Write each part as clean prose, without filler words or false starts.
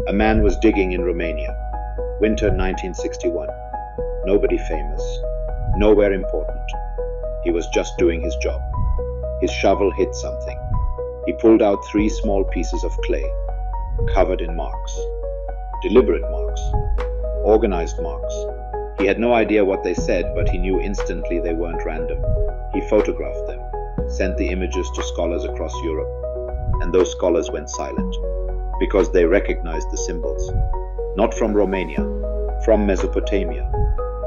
A man was digging in Romania. Winter 1961. Nobody famous. Nowhere important. He was just doing his job. His shovel hit something. He pulled out 3 small pieces of clay, covered in marks. Deliberate marks. Organized marks. He had no idea what they said, but he knew instantly they weren't random. He photographed them, sent the images to scholars across Europe, and those scholars went silent, because they recognized the symbols. Not from Romania, from Mesopotamia,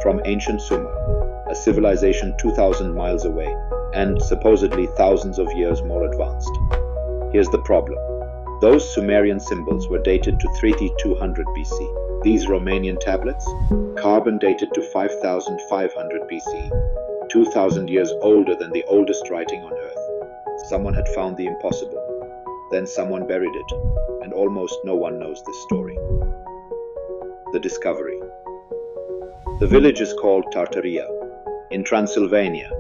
from ancient Sumer, a civilization 2,000 miles away, and supposedly thousands of years more advanced. Here's the problem. Those Sumerian symbols were dated to 3200 BC. These Romanian tablets, carbon dated to 5500 BC, 2,000 years older than the oldest writing on Earth. Someone had found the impossible. Then someone buried it, and almost no one knows this story. The discovery. The village is called Tartaria, in Transylvania.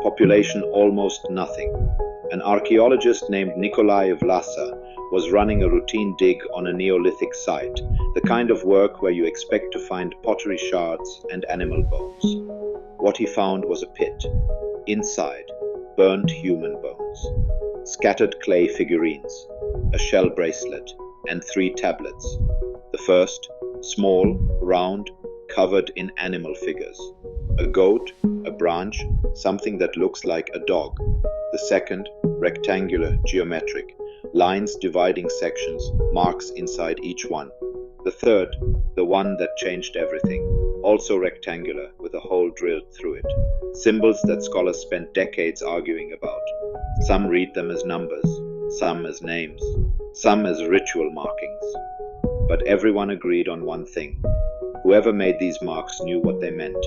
Population almost nothing. An archaeologist named Nicolae Vlasa was running a routine dig on a Neolithic site, the kind of work where you expect to find pottery shards and animal bones. What he found was a pit. Inside, burnt human bones, scattered clay figurines, a shell bracelet, and 3 tablets. The first, small, round, covered in animal figures. A goat, a branch, something that looks like a dog. The second, rectangular, geometric, lines dividing sections, marks inside each one. The third, the one that changed everything, also rectangular with a hole drilled through it. Symbols that scholars spent decades arguing about. Some read them as numbers, some as names, some as ritual markings. But everyone agreed on one thing. Whoever made these marks knew what they meant,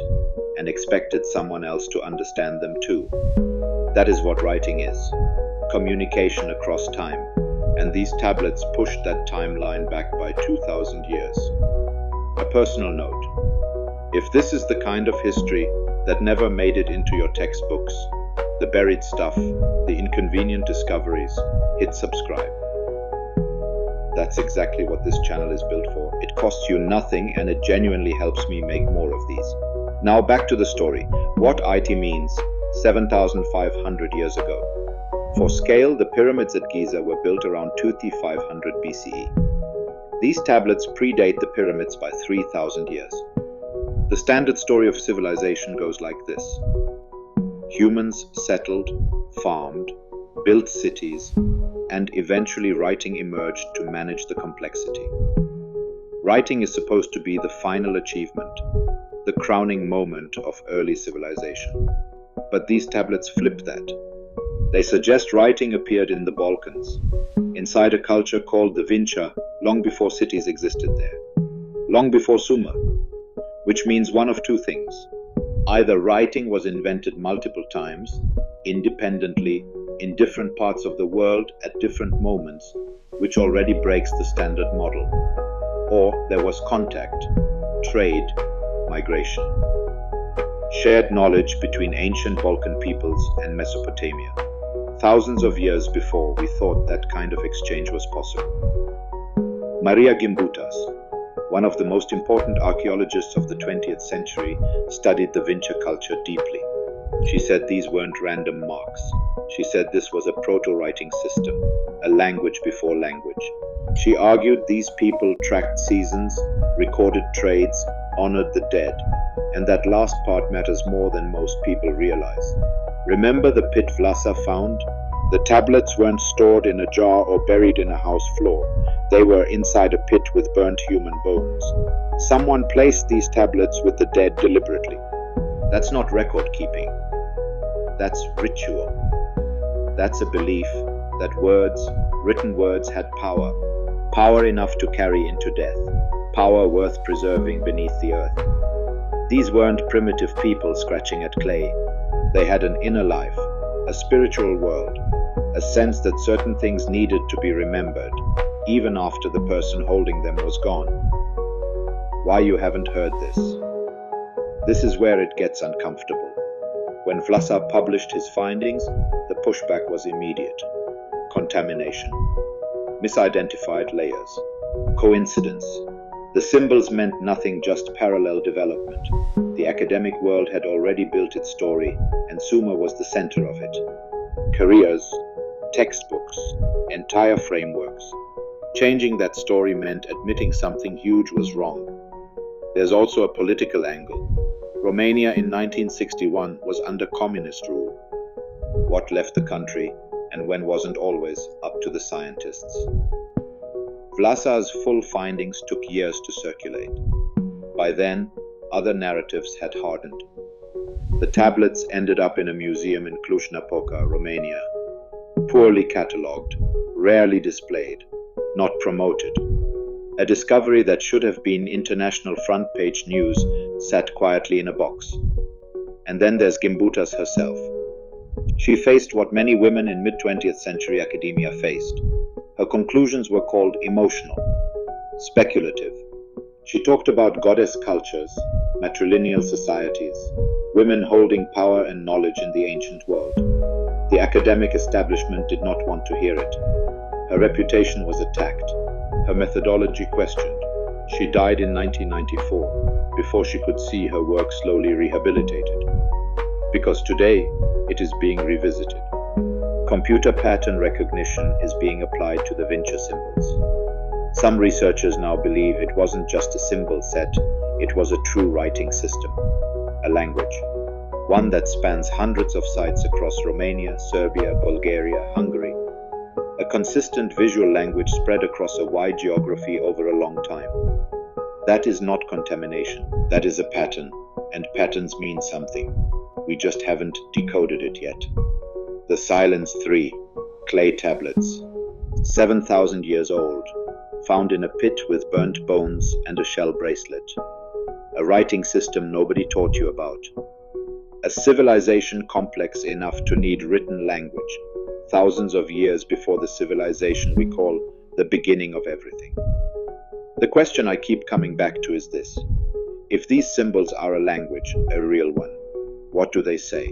and expected someone else to understand them too. That is what writing is. Communication across time, and these tablets pushed that timeline back by 2,000 years. A personal note. If this is the kind of history that never made it into your textbooks, the buried stuff, the inconvenient discoveries, hit subscribe. That's exactly what this channel is built for. It costs you nothing and it genuinely helps me make more of these. Now back to the story. What IT means 7,500 years ago. For scale, the pyramids at Giza were built around 2500 BCE. These tablets predate the pyramids by 3,000 years. The standard story of civilization goes like this. Humans settled, farmed, built cities, and eventually writing emerged to manage the complexity. Writing is supposed to be the final achievement, the crowning moment of early civilization. But these tablets flip that. They suggest writing appeared in the Balkans, inside a culture called the Vincha, long before cities existed there, long before Sumer, which means one of 2 things. Either writing was invented multiple times, independently, in different parts of the world at different moments, which already breaks the standard model. Or there was contact, trade, migration. Shared knowledge between ancient Balkan peoples and Mesopotamia. Thousands of years before we thought that kind of exchange was possible. Maria Gimbutas, one of the most important archaeologists of the 20th century, studied the Vincha culture deeply. She said these weren't random marks. She said this was a proto-writing system, a language before language. She argued these people tracked seasons, recorded trades, honored the dead, and that last part matters more than most people realize. Remember the pit Vlasa found? The tablets weren't stored in a jar or buried in a house floor. They were inside a pit with burnt human bones. Someone placed these tablets with the dead deliberately. That's not record keeping. That's ritual. That's a belief that words, written words, had power. Power enough to carry into death. Power worth preserving beneath the earth. These weren't primitive people scratching at clay. They had an inner life, a spiritual world, a sense that certain things needed to be remembered, even after the person holding them was gone. Why you haven't heard this? This is where it gets uncomfortable. When Vlasa published his findings, the pushback was immediate. Contamination. Misidentified layers. Coincidence. The symbols meant nothing, just parallel development. The academic world had already built its story, and Sumer was the center of it. Careers, textbooks, entire frameworks. Changing that story meant admitting something huge was wrong. There's also a political angle. Romania in 1961 was under communist rule. What left the country and when wasn't always up to the scientists. Vlasa's full findings took years to circulate. By then, other narratives had hardened. The tablets ended up in a museum in Cluj-Napoca, Romania. Poorly catalogued, rarely displayed, not promoted. A discovery that should have been international front-page news sat quietly in a box. And then there's Gimbutas herself. She faced what many women in mid-20th century academia faced. Her conclusions were called emotional, speculative. She talked about goddess cultures, matrilineal societies, women holding power and knowledge in the ancient world. The academic establishment did not want to hear it. Her reputation was attacked, her methodology questioned. She died in 1994, before she could see her work slowly rehabilitated. Because today, it is being revisited. Computer pattern recognition is being applied to the Vinci symbols. Some researchers now believe it wasn't just a symbol set, it was a true writing system, a language. One that spans hundreds of sites across Romania, Serbia, Bulgaria, Hungary. A consistent visual language spread across a wide geography over a long time. That is not contamination, that is a pattern, and patterns mean something. We just haven't decoded it yet. The Silence 3, clay tablets, 7,000 years old, found in a pit with burnt bones and a shell bracelet. A writing system nobody taught you about. A civilization complex enough to need written language, thousands of years before the civilization we call the beginning of everything. The question I keep coming back to is this. If these symbols are a language, a real one, what do they say?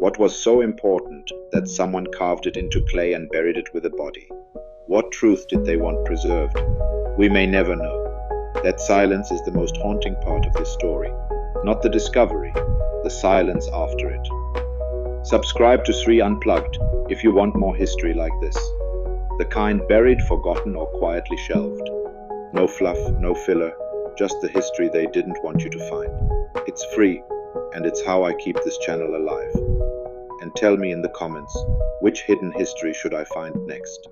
What was so important that someone carved it into clay and buried it with a body? What truth did they want preserved? We may never know. That silence is the most haunting part of this story. Not the discovery, the silence after it. Subscribe to Sri Unplugged if you want more history like this. The kind buried, forgotten, or quietly shelved. No fluff, no filler, just the history they didn't want you to find. It's free, and it's how I keep this channel alive. And tell me in the comments, which hidden history should I find next?